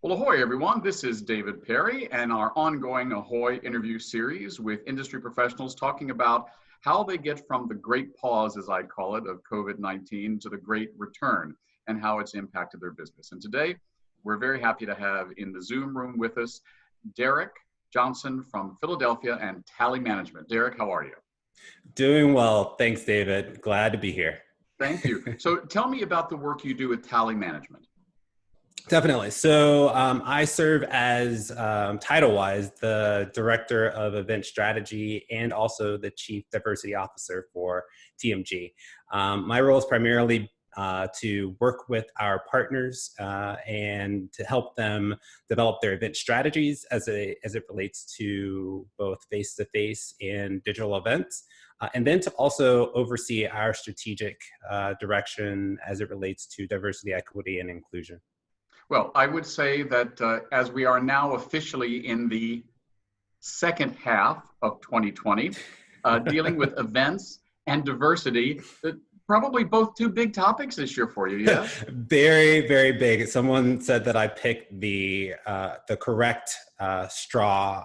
Well, ahoy, everyone. This is David Perry and our ongoing Ahoy interview series with industry professionals talking about how they get from the great pause, as I call it, of COVID-19 to the great return and how it's impacted their business. And today, we're very happy to have in the Zoom room with us, Derrick Johnson from Philadelphia and Talley Management. Derrick, how are you? Doing well. Thanks, David. Glad to be here. Thank you. So tell me about the work you do with Talley Management. Definitely. So I serve as, title-wise, the Director of Event Strategy and also the Chief Diversity Officer for TMG. My role is primarily to work with our partners and to help them develop their event strategies as it relates to both face-to-face and digital events. And then to also oversee our strategic direction as it relates to diversity, equity, and inclusion. Well, I would say that as we are now officially in the second half of 2020, dealing with events and diversity, probably both two big topics this year for you, yeah? Very, very big. Someone said that I picked the correct straw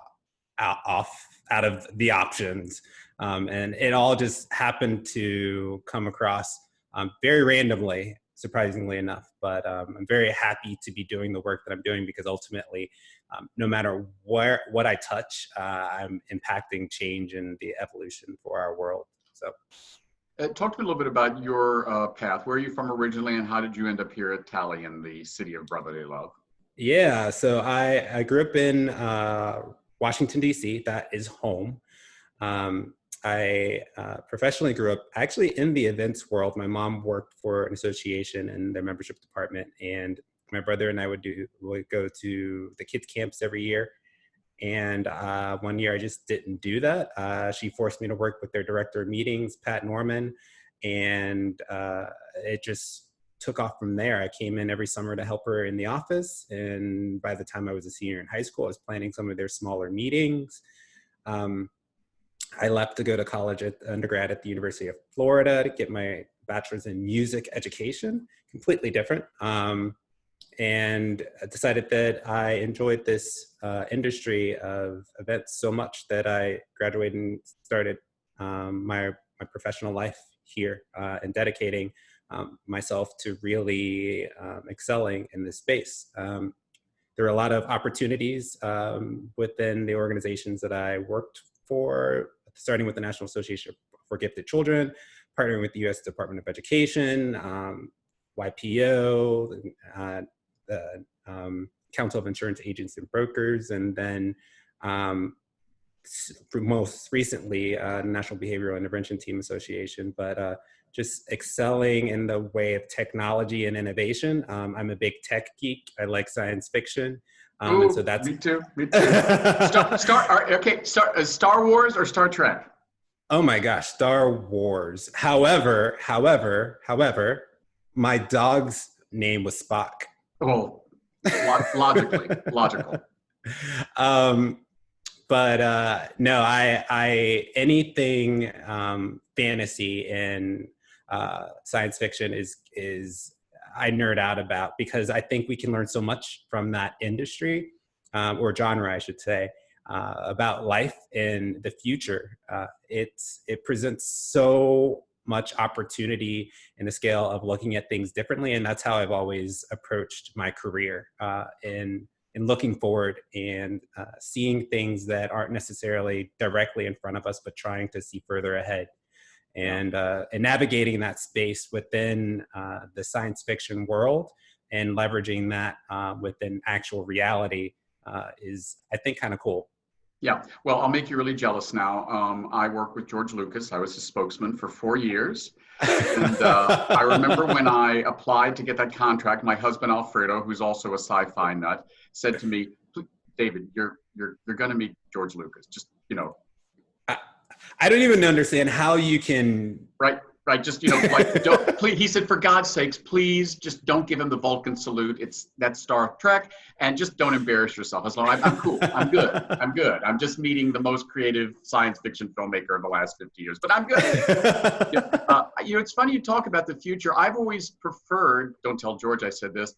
out of the options. And it all just happened to come across very randomly, surprisingly enough. But I'm very happy to be doing the work that I'm doing because ultimately, no matter what I touch, I'm impacting change and the evolution for our world. So, talk to me a little bit about your path. Where are you from originally, and how did you end up here at Talley in the city of brotherly love? Yeah, so I grew up in Washington, D.C. That is home. I professionally grew up actually in the events world. My mom worked for an association in their membership department, and my brother and I would go to the kids camps every year. And one year I just didn't do that. She forced me to work with their director of meetings, Pat Norman, and it just took off from there. I came in every summer to help her in the office, and by the time I was a senior in high school, I was planning some of their smaller meetings. I left to go to college undergrad at the University of Florida to get my bachelor's in music education, completely different. And I decided that I enjoyed this industry of events so much that I graduated and started my professional life here and dedicating myself to really excelling in this space. There were a lot of opportunities within the organizations that I worked for, starting with the National Association for Gifted Children, partnering with the U.S. Department of Education, YPO, the Council of Insurance Agents and Brokers, and then most recently, National Behavioral Intervention Team Association, but just excelling in the way of technology and innovation. I'm a big tech geek. I like science fiction. Ooh, and so that's me too. Star Wars or Star Trek? Oh my gosh, Star Wars. However, my dog's name was Spock. Oh, logical. But no, I anything fantasy and science fiction is I nerd out about, because I think we can learn so much from that industry or genre, I should say, about life in the future. It presents so much opportunity in the scale of looking at things differently, and that's how I've always approached my career in looking forward and seeing things that aren't necessarily directly in front of us, but trying to see further ahead. And navigating that space within the science fiction world and leveraging that within actual reality is, I think, kind of cool. Yeah, well, I'll make you really jealous now. I worked with George Lucas. I was his spokesman for 4 years. And I remember when I applied to get that contract, my husband, Alfredo, who's also a sci-fi nut, said to me, David, you're going to meet George Lucas. Just, you know. I don't even understand how you can. Right. Just, you know, like, don't, please, he said, for God's sakes, please just don't give him the Vulcan salute. That's Star Trek, and just don't embarrass yourself. I was like, I'm cool. I'm good. I'm just meeting the most creative science fiction filmmaker of the last 50 years, but I'm good. You know, it's funny you talk about the future. I've always preferred, don't tell George I said this,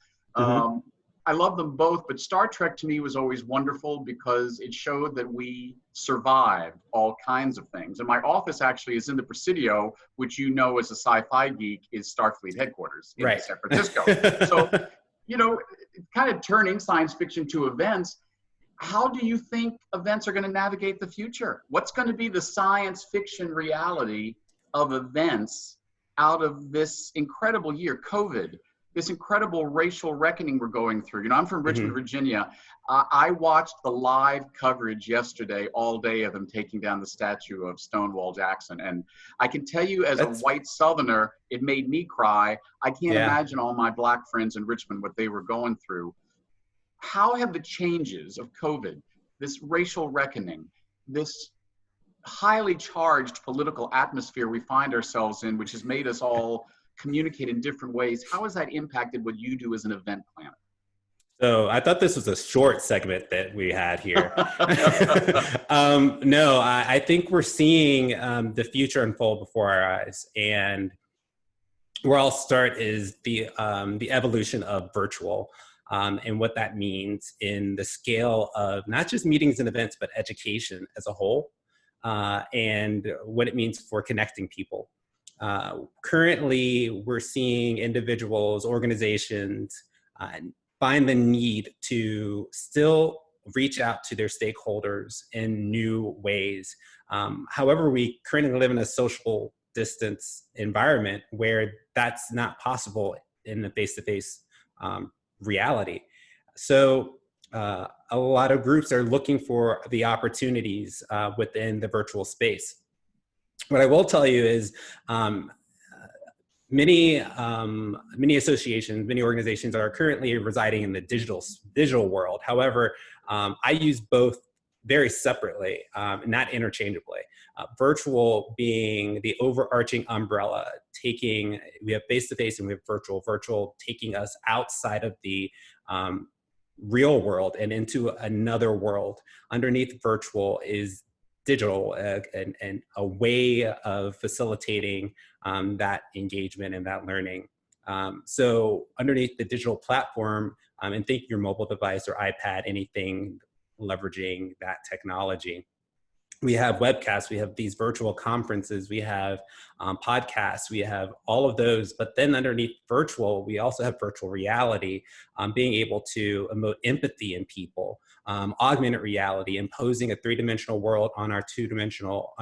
I love them both, but Star Trek to me was always wonderful because it showed that we survived all kinds of things. And my office actually is in the Presidio, which you know as a sci-fi geek is Starfleet headquarters in San Francisco. So, you know, kind of turning science fiction to events, how do you think events are going to navigate the future? What's going to be the science fiction reality of events out of this incredible year, COVID, this incredible racial reckoning we're going through? You know, I'm from Richmond, Virginia. I watched the live coverage yesterday all day of them taking down the statue of Stonewall Jackson. And I can tell you as a white Southerner, it made me cry. I can't imagine all my Black friends in Richmond, what they were going through. How have the changes of COVID, this racial reckoning, this highly charged political atmosphere we find ourselves in, which has made us all communicate in different ways, how has that impacted what you do as an event planner? So I thought this was a short segment that we had here. No, I think we're seeing the future unfold before our eyes. And where I'll start is the evolution of virtual. And what that means in the scale of not just meetings and events, but education as a whole, and what it means for connecting people. Currently, we're seeing individuals, organizations find the need to still reach out to their stakeholders in new ways. However, we currently live in a social distance environment where that's not possible in the face-to-face reality. So a lot of groups are looking for the opportunities within the virtual space. What I will tell you is many associations, many organizations are currently residing in the digital world. However, I use both very separately, not interchangeably. Virtual being the overarching umbrella, we have face-to-face and we have virtual taking us outside of the real world and into another world. Underneath virtual is digital and a way of facilitating that engagement and that learning. So underneath the digital platform, and think your mobile device or iPad, anything leveraging that technology. We have webcasts, we have these virtual conferences, we have podcasts, we have all of those. But then underneath virtual, we also have virtual reality, being able to emote empathy in people, augmented reality, imposing a three-dimensional world on our two-dimensional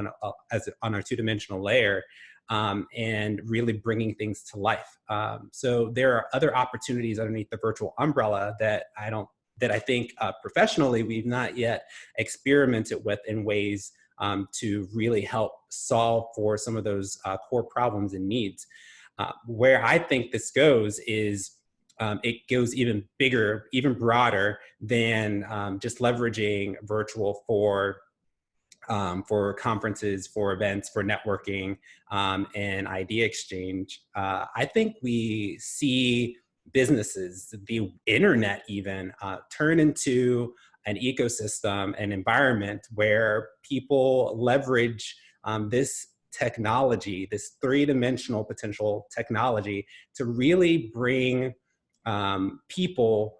layer, and really bringing things to life. So there are other opportunities underneath the virtual umbrella that I think professionally we've not yet experimented with in ways to really help solve for some of those core problems and needs. Where I think this goes is it goes even bigger, even broader than just leveraging virtual for conferences, for events, for networking, and idea exchange. I think we see businesses, the internet even, turn into an ecosystem, an environment where people leverage this technology, this three-dimensional potential technology, to really bring people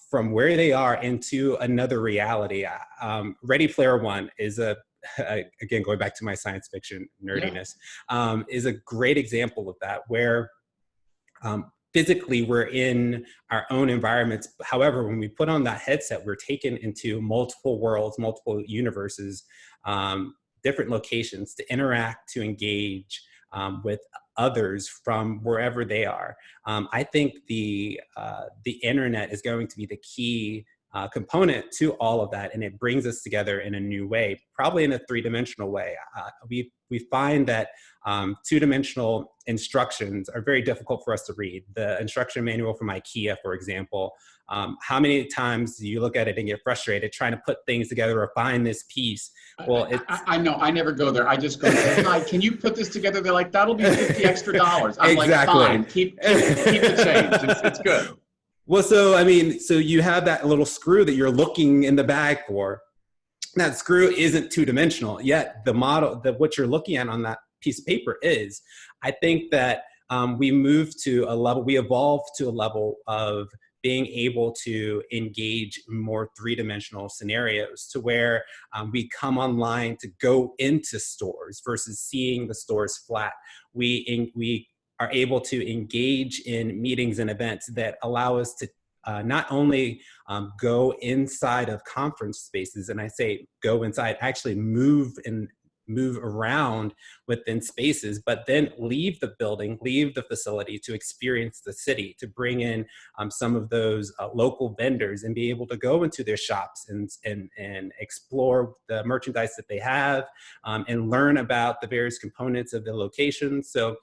from where they are into another reality. Ready Player One is again, going back to my science fiction nerdiness, is a great example of that, where physically we're in our own environments. However, when we put on that headset, we're taken into multiple worlds, multiple universes, different locations to interact, to engage with others from wherever they are. I think the internet is going to be the key component to all of that, and it brings us together in a new way, probably in a three-dimensional way. We find that two-dimensional instructions are very difficult for us to read. The instruction manual from IKEA, for example, how many times do you look at it and get frustrated trying to put things together or find this piece? Well, I know, I never go there. I just go, hi, can you put this together? They're like, that'll be $50 extra. I'm exactly. Like, fine, keep the change. It's good. Well, so you have that little screw that you're looking in the bag for. That screw isn't two-dimensional, yet the model, what you're looking at on that piece of paper is. I think that we evolved to a level of being able to engage in more three-dimensional scenarios to where we come online to go into stores versus seeing the stores flat. We are able to engage in meetings and events that allow us to not only go inside of conference spaces, and I say go inside, actually move around within spaces, but then leave the building, leave the facility to experience the city, to bring in some of those local vendors and be able to go into their shops and explore the merchandise that they have, and learn about the various components of the location. So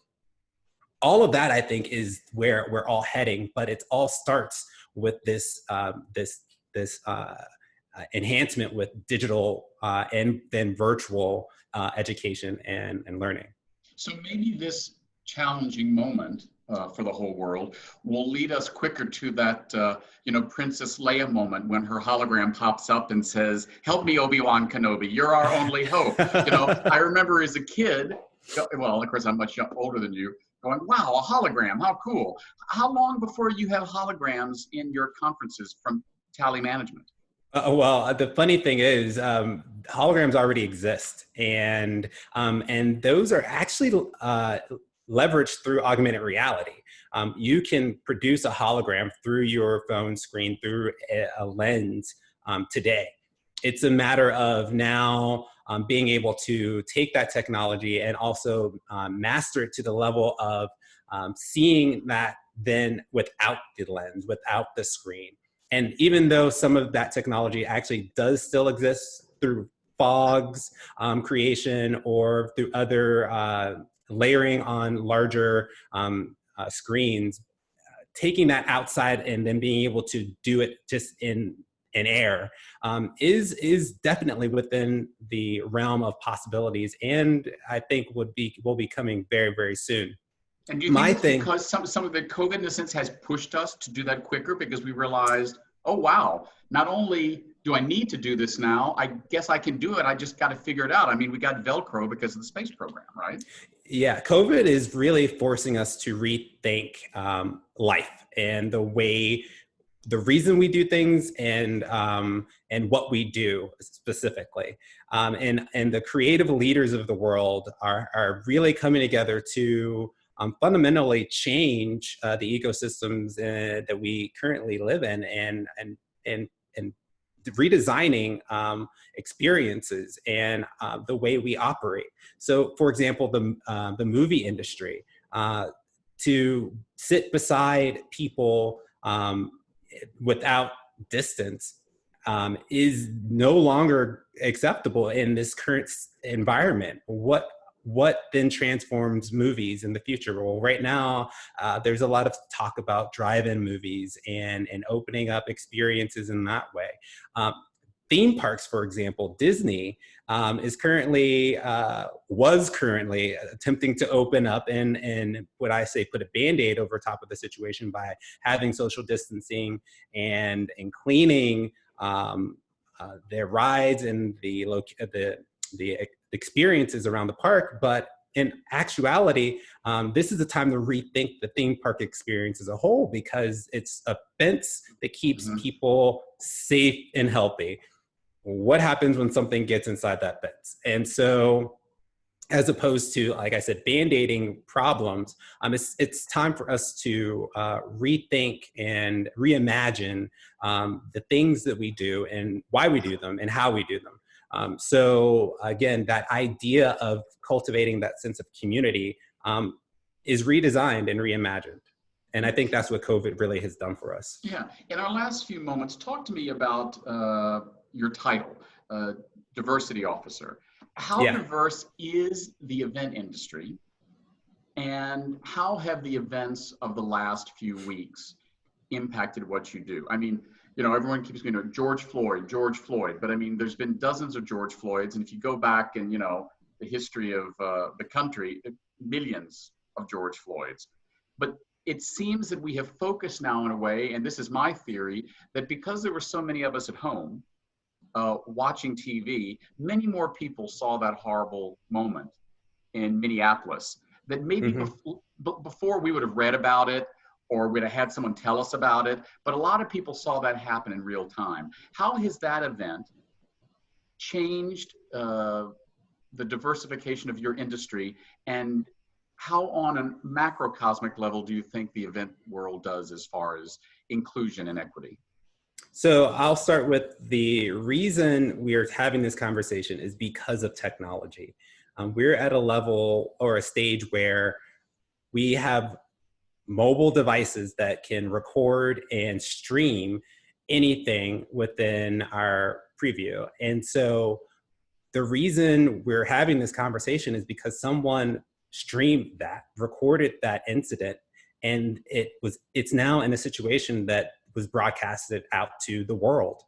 all of that, I think, is where we're all heading, but it all starts with this enhancement with digital and then virtual education and learning. So maybe this challenging moment for the whole world will lead us quicker to that, Princess Leia moment when her hologram pops up and says, "Help me, Obi-Wan Kenobi, you're our only hope." I remember as a kid, well, of course, I'm much older than you, going, wow, a hologram, how cool. How long before you have holograms in your conferences from Talley Management? Well, the funny thing is, holograms already exist, and those are actually leveraged through augmented reality. You can produce a hologram through your phone screen, through a lens today. It's a matter of now being able to take that technology and also master it to the level of seeing that then without the lens, without the screen. And even though some of that technology actually does still exist through fogs creation or through other layering on larger screens, taking that outside and then being able to do it just in air is definitely within the realm of possibilities, and I think will be coming very, very soon. And do you think it's because some of the COVID in a sense has pushed us to do that quicker because we realized, oh wow, not only do I need to do this now, I guess I can do it, I just got to figure it out. I mean, we got Velcro because of the space program, right? Yeah, COVID is really forcing us to rethink life and the reason we do things and what we do specifically. And the creative leaders of the world are really coming together to fundamentally change the ecosystems that we currently live in and redesigning experiences and the way we operate. So, for example, the movie industry, to sit beside people without distance is no longer acceptable in this current environment. What then transforms movies in the future? Well, right now, there's a lot of talk about drive-in movies and opening up experiences in that way. Theme parks, for example, Disney was currently attempting to open up and what I say, put a Band-Aid over top of the situation by having social distancing and cleaning their rides and the experiences around the park. But in actuality, this is the time to rethink the theme park experience as a whole, because it's a fence that keeps people safe and healthy. What happens when something gets inside that fence? And so, as opposed to, like I said, band-aiding problems, it's time for us to rethink and reimagine the things that we do and why we do them and how we do them. So again, that idea of cultivating that sense of community is redesigned and reimagined. And I think that's what COVID really has done for us. Yeah. In our last few moments, talk to me about your title, diversity officer. How diverse is the event industry, and how have the events of the last few weeks impacted what you do? I mean, everyone keeps going, George Floyd, but I mean, there's been dozens of George Floyds. And if you go back and, the history of the country, millions of George Floyds. But it seems that we have focused now in a way, and this is my theory, that because there were so many of us at home watching TV, many more people saw that horrible moment in Minneapolis that maybe before we would have read about it or we'd have had someone tell us about it, but a lot of people saw that happen in real time. How has that event changed the diversification of your industry, and how on a macrocosmic level do you think the event world does as far as inclusion and equity? So I'll start with the reason we are having this conversation is because of technology. We're at a level or a stage where we have mobile devices that can record and stream anything within our preview. And so the reason we're having this conversation is because someone streamed that, recorded that incident, and it's now in a situation that was broadcasted out to the world.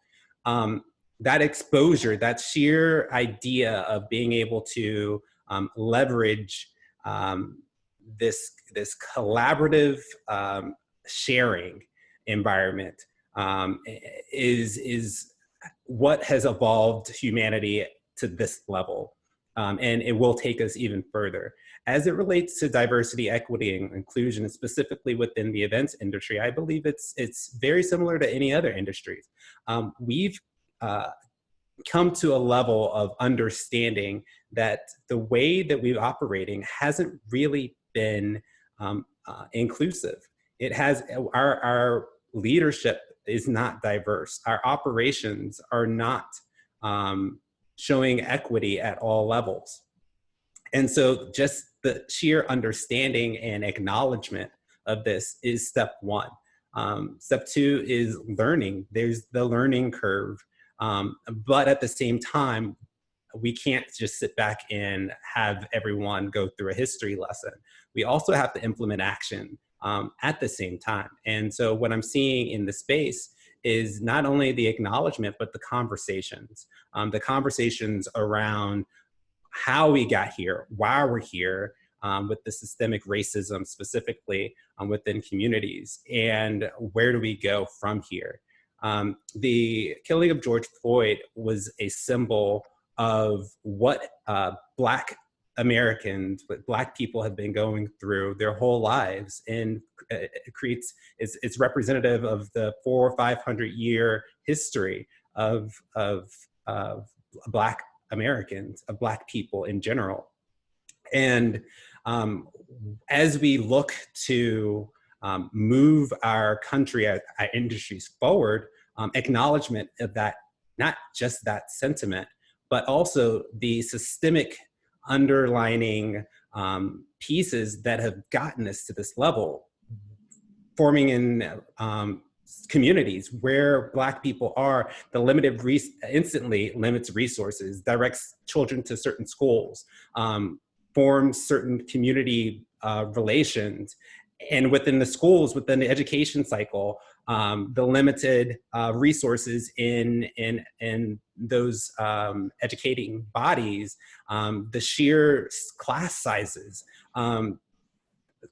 That exposure, that sheer idea of being able to leverage this collaborative sharing environment is what has evolved humanity to this level, and it will take us even further. As it relates to diversity, equity, and inclusion, and specifically within the events industry, I believe it's very similar to any other industries. We've come to a level of understanding that the way that we're operating hasn't really been inclusive. It has, our leadership is not diverse. Our operations are not showing equity at all levels. And so just the sheer understanding and acknowledgement of this is step one. Step two is learning. There's the learning curve. But at the same time, we can't just sit back and have everyone go through a history lesson. We also have to implement action at the same time. And so what I'm seeing in the space is not only the acknowledgement, but the conversations around how we got here, why we're here, with the systemic racism specifically within communities, and where do we go from here. The killing of George Floyd was a symbol of what Black Americans, what Black people have been going through their whole lives, and it's representative of the 400 or 500 year history of Black Americans, of Black people in general. And as we look to move our country, our industries forward, acknowledgement of that, not just that sentiment, but also the systemic underlining pieces that have gotten us to this level, forming in communities where Black people are, the limited instantly limits resources, directs children to certain schools, forms certain community relations. And within the schools, within the education cycle, the limited resources in those educating bodies, the sheer class sizes,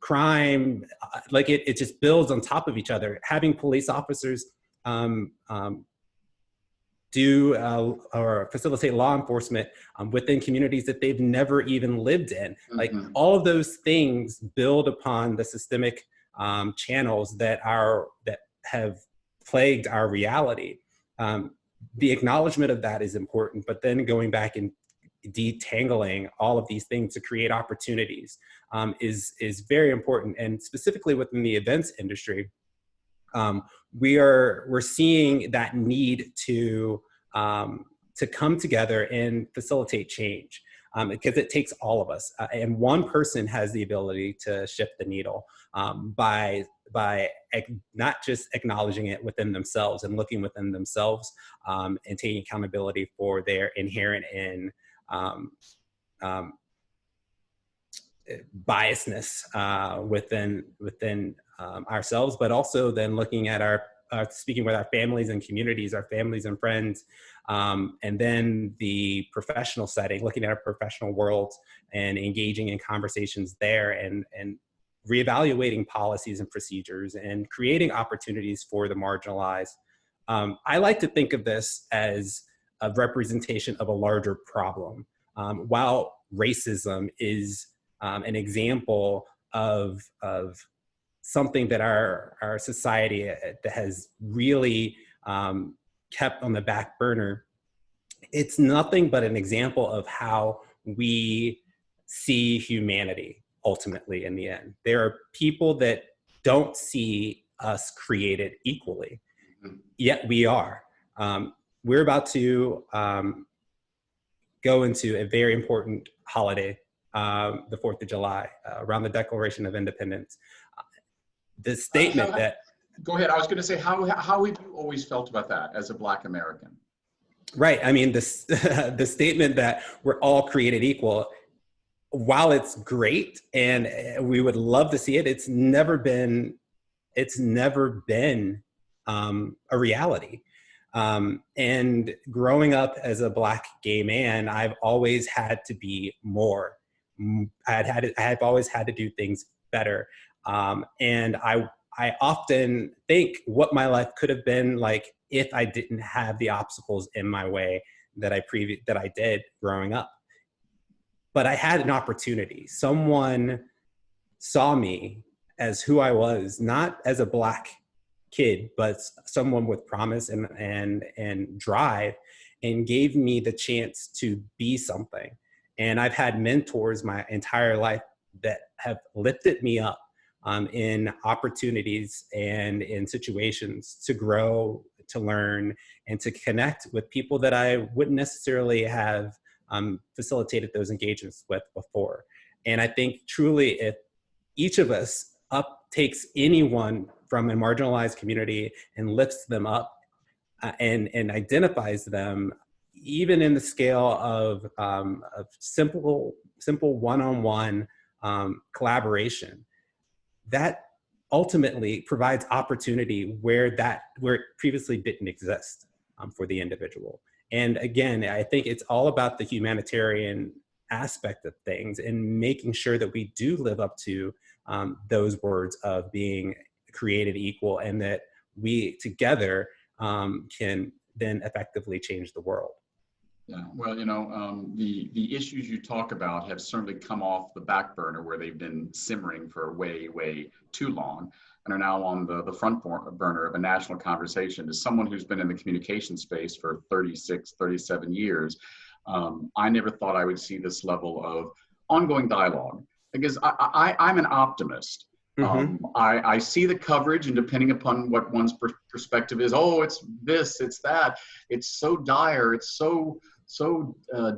crime, like it just builds on top of each other. Having police officers do or facilitate law enforcement within communities that they've never even lived in. Mm-hmm. Like all of those things build upon the systemic channels that have plagued our reality. The acknowledgement of that is important, but then going back and detangling all of these things to create opportunities is very important. And specifically within the events industry, we're seeing that need to come together and facilitate change, because it takes all of us, and one person has the ability to shift the needle by not just acknowledging it within themselves and looking within themselves, and taking accountability for their inherent and biasness within ourselves, but also then looking at speaking with our families and communities, our families and friends, and then the professional setting, looking at our professional worlds and engaging in conversations there, and reevaluating policies and procedures and creating opportunities for the marginalized. I like to think of this as a representation of a larger problem. While racism is an example of something that our society has really kept on the back burner. It's nothing but an example of how we see humanity ultimately in the end. There are people that don't see us created equally, yet we are. We're about to go into a very important holiday, the 4th of July, around the Declaration of Independence. The statement that... Go ahead. I was going to say, how have you always felt about that as a Black American? Right. I mean, this, the statement that we're all created equal, while it's great and we would love to see it, it's never been a reality. And growing up as a Black gay man, I've always had to be more. I've always had to do things better. And I often think what my life could have been like if I didn't have the obstacles in my way that I did growing up. But I had an opportunity. Someone saw me as who I was, not as a Black kid, but someone with promise and drive, and gave me the chance to be something. And I've had mentors my entire life that have lifted me up in opportunities and in situations to grow, to learn, and to connect with people that I wouldn't necessarily have facilitated those engagements with before. And I think truly, if each of us takes anyone from a marginalized community and lifts them up and identifies them, even in the scale of simple one-on-one collaboration, that ultimately provides opportunity where it previously didn't exist for the individual. And again, I think it's all about the humanitarian aspect of things and making sure that we do live up to those words of being created equal, and that we together can then effectively change the world. Yeah, well, the issues you talk about have certainly come off the back burner where they've been simmering for way, way too long, and are now on the front burner of a national conversation. As someone who's been in the communication space for 36, 37 years, I never thought I would see this level of ongoing dialogue, because I'm an optimist. Mm-hmm. I see the coverage, and depending upon what one's perspective is, oh, it's this, it's that, it's so dire, it's so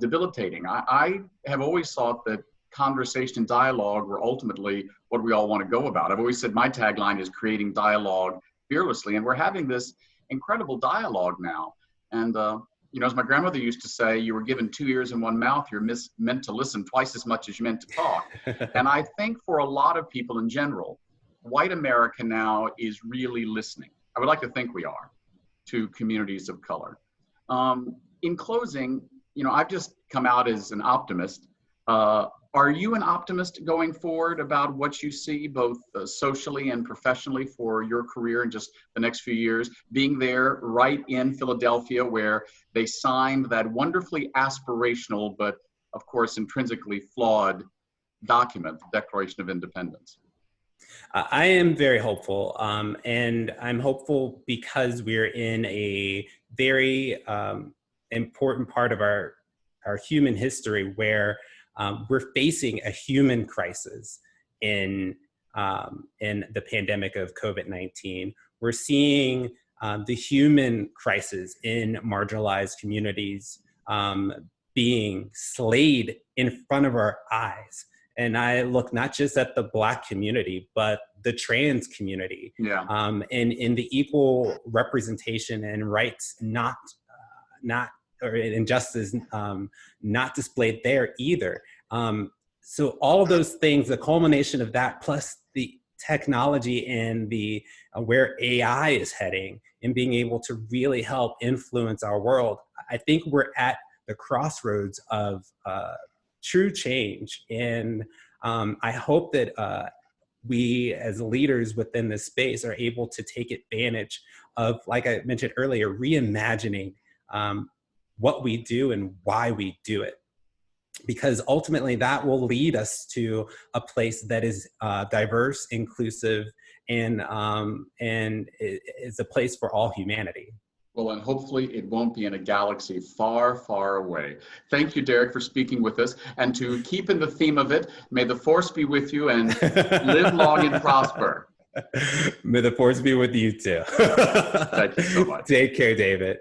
debilitating. I have always thought that conversation and dialogue were ultimately what we all want to go about. I've always said my tagline is creating dialogue fearlessly, and we're having this incredible dialogue now. And as my grandmother used to say, you were given 2 ears and 1 mouth. You're meant to listen twice as much as you meant to talk. And I think for a lot of people in general, white America now is really listening. I would like to think we are, to communities of color. In closing, I've just come out as an optimist. Are you an optimist going forward about what you see both socially and professionally for your career in just the next few years, being there right in Philadelphia where they signed that wonderfully aspirational, but of course intrinsically flawed document, the Declaration of Independence? I am very hopeful, and I'm hopeful because we're in a very important part of our human history where we're facing a human crisis in the pandemic of COVID-19. We're seeing the human crisis in marginalized communities being slayed in front of our eyes. And I look not just at the Black community, but the trans community, and in the equal representation and rights or injustice not displayed there either. So all of those things, the culmination of that, plus the technology and the where AI is heading and being able to really help influence our world, I think we're at the crossroads of true change. And I hope that we as leaders within this space are able to take advantage of, like I mentioned earlier, reimagining what we do and why we do it. Because ultimately that will lead us to a place that is diverse, inclusive, and it's a place for all humanity. Well, and hopefully it won't be in a galaxy far, far away. Thank you, Derrick, for speaking with us. And to keep in the theme of it, may the force be with you and live long and prosper. May the force be with you too. Thank you so much. Take care, David.